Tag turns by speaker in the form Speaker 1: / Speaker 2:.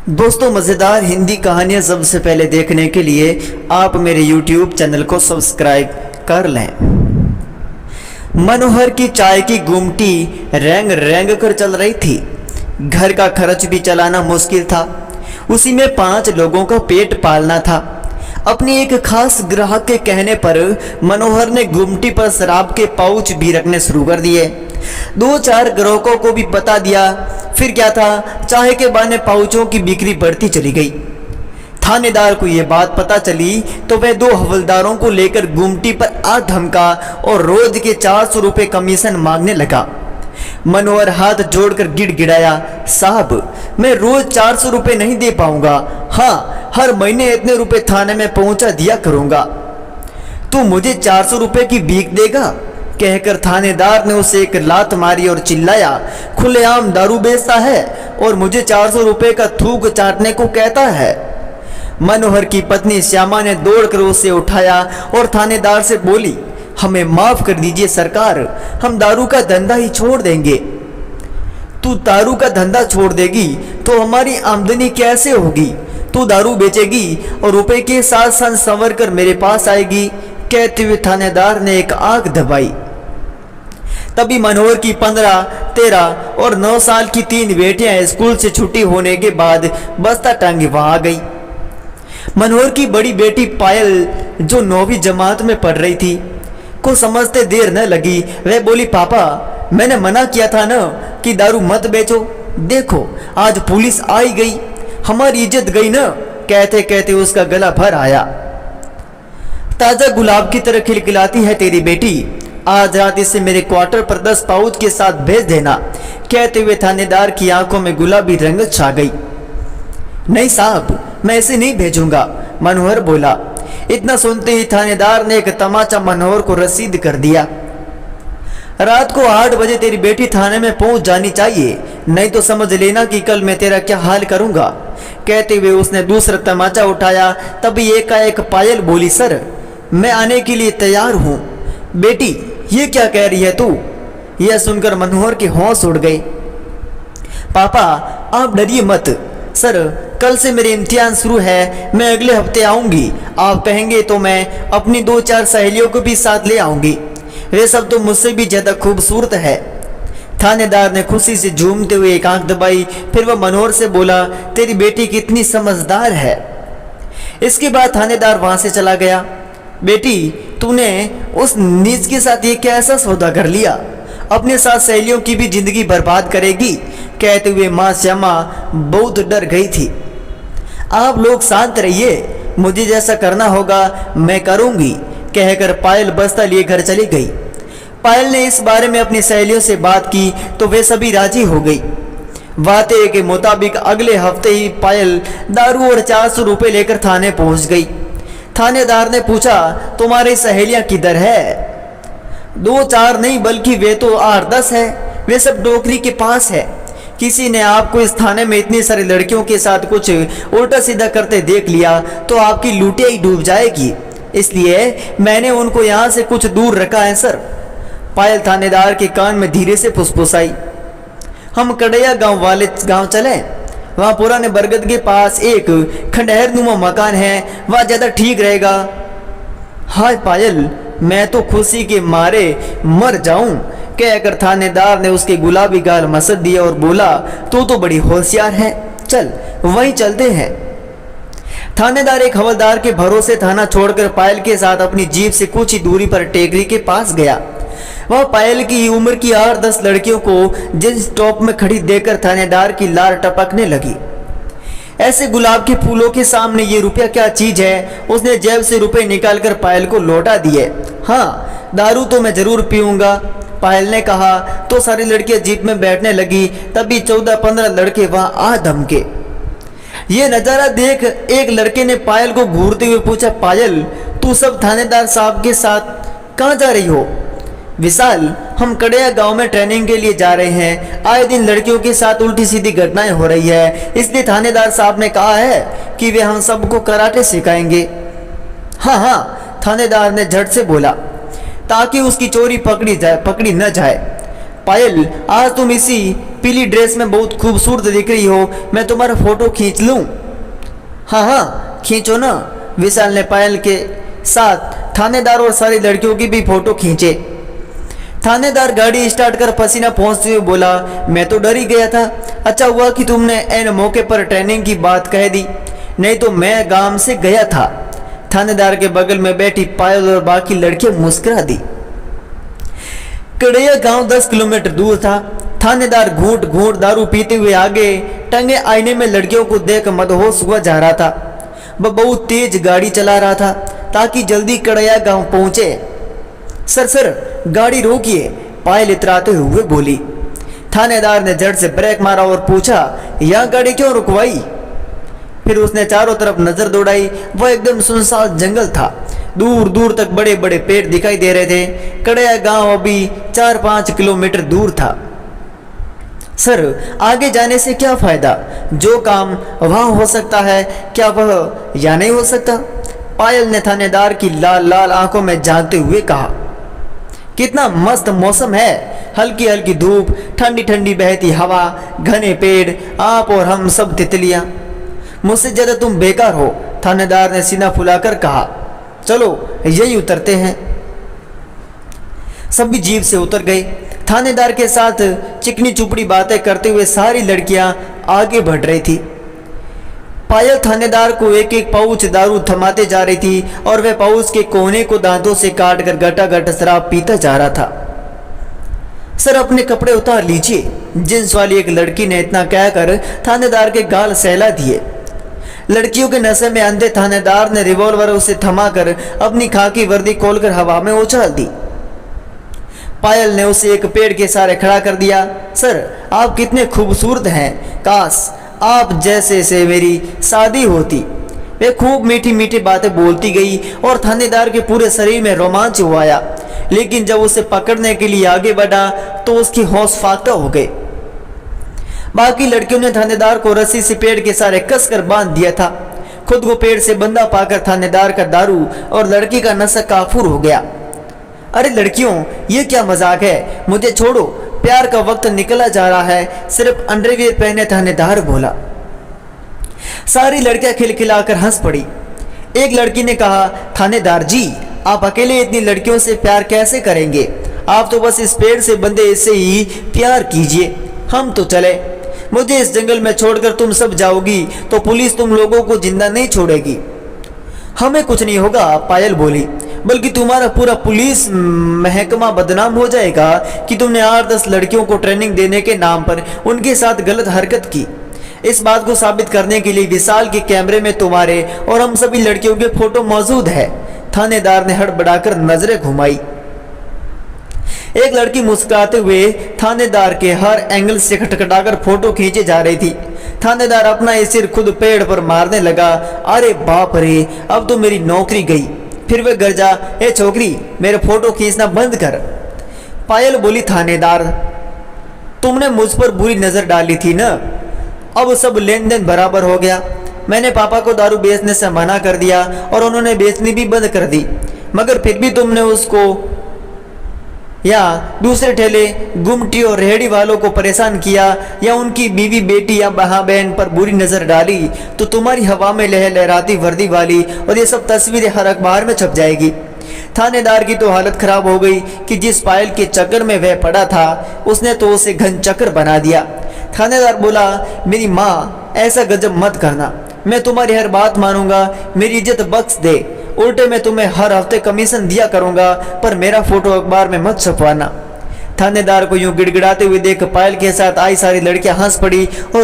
Speaker 1: दोस्तों, मज़ेदार हिंदी कहानियाँ सबसे पहले देखने के लिए आप मेरे YouTube चैनल को सब्सक्राइब कर लें। मनोहर की चाय की गुमटी रेंग रेंग कर चल रही थी। घर का खर्च भी चलाना मुश्किल था। उसी में 5 लोगों का पेट पालना था। अपनी एक खास ग्राहक के कहने पर मनोहर ने गुमटी पर शराब के पाउच भी रखने शुरू कर दिए। 2-4 ग्राहकों को भी बता दिया। फिर क्या था, चाय के बहाने पाउचों की बिक्री बढ़ती चली गई। थानेदार को यह बात पता चली तो वह 2 हवलदारों को लेकर गुमटी पर आ धमका और रोज के 400 रुपये कमीशन मांगने लगा। मनोहर हाथ जोड़कर गिड़गिड़ाया, साहब मैं रोज 400 रुपये नहीं दे पाऊंगा। हाँ, हर महीने इतने रुपए थाने में पहुंचा दिया करूंगा। तू मुझे 400 रुपये की भीख देगा? कहकर थानेदार ने उसे एक लात मारी और चिल्लाया, खुलेआम दारू बेचता है और मुझे 400 रुपये का थूक चाटने को कहता है। मनोहर की पत्नी श्यामा ने दौड़कर उसे उठाया और थानेदार से बोली, हमें माफ कर दीजिए सरकार, हम दारू का धंधा ही छोड़ देंगे। तू दारू का धंधा छोड़ देगी तो हमारी आमदनी कैसे होगी? तू दारू बेचेगी और रुपए के साथ साथ संवर कर मेरे पास आएगी, कहते हुए थानेदार ने एक आंख दबाई। तभी मनोहर की 15, 13 और 9 साल की 3 बेटियां स्कूल से छुट्टी होने के बाद बस्ता टांगे वहां आ गई। मनोहर की बड़ी बेटी पायल, जो 9वीं जमात में पढ़ रही थी, को समझते देर न लगी। वह बोली, पापा मैंने मना किया था ना कि दारू मत बेचो। देखो आज पुलिस आई गई, हमारी इज्जत गई ना। कहते कहते उसका गला भर आया। ताजा गुलाब की तरह खिलखिलाती है तेरी बेटी। आज रात इसे मेरे क्वार्टर पर 10 पाउच के साथ भेज देना, कहते हुए थानेदार की आंखों में गुलाबी रंग छा गई। नहीं साहब, मैं इसे नहीं भेजूंगा, मनोहर बोला। इतना सुनते ही थानेदार ने एक तमाचा मनोहर को रसीद कर दिया। रात को 8 बजे तेरी बेटी थाने में पहुंच जानी चाहिए, नहीं तो समझ लेना कि कल मैं तेरा क्या हाल करूंगा, कहते हुए उसने दूसरा तमाचा उठाया। तभी एकाएक पायल बोली, सर मैं आने के लिए तैयार हूं। बेटी ये क्या कह रही है तू? यह सुनकर मनोहर के होश उड़ गए। पापा आप डरिए मत, सर कल से मेरे इम्तिहान शुरू है, मैं अगले हफ्ते आऊंगी। आप कहेंगे तो मैं अपनी 2-4 सहेलियों को भी साथ ले आऊंगी, वे सब तो मुझसे भी ज्यादा खूबसूरत है। थानेदार ने खुशी से झूमते हुए एक आंख दबाई। फिर वह मनोहर से बोला, तेरी बेटी कितनी समझदार है। इसके बाद थानेदार वहां से चला गया। बेटी तूने उस नीच के साथ ये कैसा सौदा कर लिया? अपने साथ सहेलियों की भी जिंदगी बर्बाद करेगी, कहते हुए माँ श्यामा बहुत डर गई थी। आप लोग शांत रहिए, मुझे जैसा करना होगा मैं करूंगी, कहकर पायल बस्ता लिए घर चली गई। पायल ने इस बारे में अपनी सहेलियों से बात की तो वे सभी राजी हो गई। वादे के मुताबिक अगले हफ्ते ही पायल दारू और 400 रुपये लेकर थाने पहुंच गई। थानेदार ने पूछा, तुम्हारी सहेलियां किधर है? 2-4 नहीं बल्कि वे तो 8-10 है, वे सब डोकरी के पास है। किसी ने आपको इस थाने में इतनी सारी लड़कियों के साथ कुछ उल्टा सीधा करते देख लिया तो आपकी लुटिया ही डूब जाएगी, इसलिए मैंने उनको यहाँ से कुछ दूर रखा है सर। पायल थानेदार के कान में धीरे से फुसफुसाई। हम कड़ैया गांव चले, वहाँ पुराने बरगद के पास एक खंडहर नुमा मकान है, वहाँ ज़्यादा ठीक रहेगा। हाय पायल, मैं तो खुशी के मारे मर जाऊं, कहकर थानेदार ने उसके गुलाबी गाल मसद दिया और बोला, तू तो बड़ी होशियार है, चल वहीं चलते हैं। थानेदार एक हवलदार के भरोसे थाना छोड़कर पायल के साथ अपनी जीप से कुछ ही दूरी पर टेकरी के पास गया। वह पायल की उम्र की 8-10 लड़कियों को जींस टॉप में खड़ी देखकर थानेदार की लार टपकने लगी। ऐसे गुलाब के फूलों के सामने ये रुपया क्या चीज है? उसने जेब से रुपए निकालकर पायल को लौटा दिए। हाँ, दारू तो मैं जरूर पीऊंगा, पायल ने कहा तो सारी लड़कियां जीप में बैठने लगी। तभी 14-15 लड़के वहां आ धमके। ये नजारा देख एक लड़के ने पायल को घूरते हुए पूछा, पायल तू सब थानेदार साहब के साथ कहाँ जा रही हो? विशाल, हम कड़ैया गांव में ट्रेनिंग के लिए जा रहे हैं। आए दिन लड़कियों के साथ उल्टी सीधी घटनाएं हो रही है, इसलिए थानेदार साहब ने कहा है कि वे हम सबको कराटे सिखाएंगे। हाँ हाँ, थानेदार ने झट से बोला, ताकि उसकी चोरी पकड़ी न जाए। पायल आज तुम इसी पीली ड्रेस में बहुत खूबसूरत दिख रही हो, मैं तुम्हारा फोटो खींच लूं? हाँ हाँ खींचो ना। विशाल ने पायल के साथ थानेदार और सारी लड़कियों की भी फोटो खींचे। थानेदार गाड़ी स्टार्ट कर पसीना पहुंचते हुए बोला, मैं तो डर ही गया था। अच्छा हुआ कि तुमने एन मौके पर ट्रेनिंग की बात कह दी, नहीं तो मैं गांव से गया था। थानेदार के बगल में बैठी पायल और बाकी लड़कियां मुस्कुरा दी। कड़ैया गांव 10 किलोमीटर दूर था। थानेदार घूंट घूंट दारू पीते हुए आगे टंगे आईने में लड़कियों को देख मदहोश हुआ जा रहा था। वह बहुत तेज गाड़ी चला रहा था ताकि जल्दी कड़ैया गांव पहुंचे। सर गाड़ी रोकिए, पायल इतराते हुए बोली। थानेदार ने झट से ब्रेक मारा और पूछा, यह गाड़ी क्यों रुकवाई? फिर उसने चारों तरफ नजर दौड़ाई। वह एकदम सुनसान जंगल था। दूर दूर तक बड़े बड़े पेड़ दिखाई दे रहे थे। कड़ैया गांव अभी 4-5 किलोमीटर दूर था। सर आगे जाने से क्या फायदा? जो काम वहां हो सकता है क्या वह या नहीं हो सकता? पायल ने थानेदार की लाल लाल आंखों में झांकते हुए कहा। कितना मस्त मौसम है, हल्की हल्की धूप, ठंडी ठंडी बहती हवा, घने पेड़, आप और हम सब तितलियां। मुझसे ज्यादा तुम बेकार हो, थानेदार ने सीना फुलाकर कहा। चलो यही उतरते हैं। सभी जीप से उतर गए। थानेदार के साथ चिकनी चुपड़ी बातें करते हुए सारी लड़कियां आगे बढ़ रही थी। पायल थानेदार को एक एक पाउच दारू थमाते जा रही थी और वह पाउच के कोने को दांतों से काट कर घटा शराब पीता जा रहा था। सर अपने कपड़े उतार लीजिए, जींस वाली एक लड़की ने इतना कहकर थानेदार के गाल सहला दिए। लड़कियों के नशे में अंधे थानेदार ने रिवॉल्वर उसे थमाकर अपनी खाकी वर्दी खोलकर हवा में उछाल दी। पायल ने उसे एक पेड़ के सहारे खड़ा कर दिया। सर आप कितने खूबसूरत हैं, काश आप जैसे से मेरी शादी होती। वे खूब मीठी मीठी बातें बोलती गई और थानेदार के पूरे शरीर में रोमांच हुआ आया। लेकिन जब उसे पकड़ने के लिए आगे बढ़ा तो उसकी होश फाख्ता हो गई। बाकी लड़कियों ने थानेदार को रस्सी से पेड़ के सहारे कसकर बांध दिया था। खुद को पेड़ से बंधा पाकर थानेदार का दारू और लड़की का नशा काफूर हो गया। अरे लड़कियों ये क्या मजाक है, मुझे छोड़ो, प्यार का वक्त निकला जा रहा है, सिर्फ अंडरवियर पहने, थानेदार बोला। सारी लड़कियां खिलखिलाकर हंस पड़ी। एक लड़की ने कहा, थानेदार जी आप अकेले इतनी लड़कियों से प्यार कैसे करेंगे? आप तो बस इस पेड़ से बंधे इससे ही प्यार कीजिए, हम तो चले। मुझे इस जंगल में छोड़कर तुम सब जाओगी तो पुलिस तुम लोगों को जिंदा नहीं छोड़ेगी। हमें कुछ नहीं होगा, पायल बोली, बल्कि तुम्हारा पूरा पुलिस महकमा बदनाम हो जाएगा कि तुमने 8-10 लड़कियों को ट्रेनिंग देने के नाम पर उनके साथ गलत हरकत की। इस बात को साबित करने के लिए विशाल के कैमरे में तुम्हारे और हम सभी लड़कियों के फोटो मौजूद है। थानेदार ने हड़बड़ाकर नजरें घुमाई। एक लड़की मुस्कुराते हुए थानेदार के हर एंगल से खटखटाकर फोटो खींचे जा रही थी। थानेदार अपना ये सिर खुद पेड़ पर मारने लगा। अरे बाप रे, अब तो मेरी नौकरी गई। फिर वह गर्जा, ए छोकरी मेरे फोटो खींचना बंद कर। पायल बोली, थानेदार तुमने मुझ पर बुरी नजर डाली थी ना, अब सब लेन देन बराबर हो गया। मैंने पापा को दारू बेचने से मना कर दिया और उन्होंने बेचनी भी बंद कर दी, मगर फिर भी तुमने उसको या दूसरे ठेले गुमटी और रेहड़ी वालों को परेशान किया या उनकी बीवी बेटी या बहन बहन पर बुरी नजर डाली तो तुम्हारी हवा में लहराती वर्दी वाली और ये सब तस्वीरें हर अखबार में छप जाएगी। थानेदार की तो हालत खराब हो गई कि जिस पायल के चक्कर में वह पड़ा था उसने तो उसे घन चक्कर बना दिया। थानेदार बोला, मेरी माँ ऐसा गजब मत करना, मैं तुम्हारी हर बात मानूंगा, मेरी इज्जत बख्श दे, उल्टे मैं तुम्हें हर हफ्ते कमीशन दिया करूंगा, पर मेरा फोटो अखबार में मत छपवाना। थानेदार को यूं गिड़गिड़ाते हुए देख पायल के साथ आई सारी लड़कियां हंस पड़ी और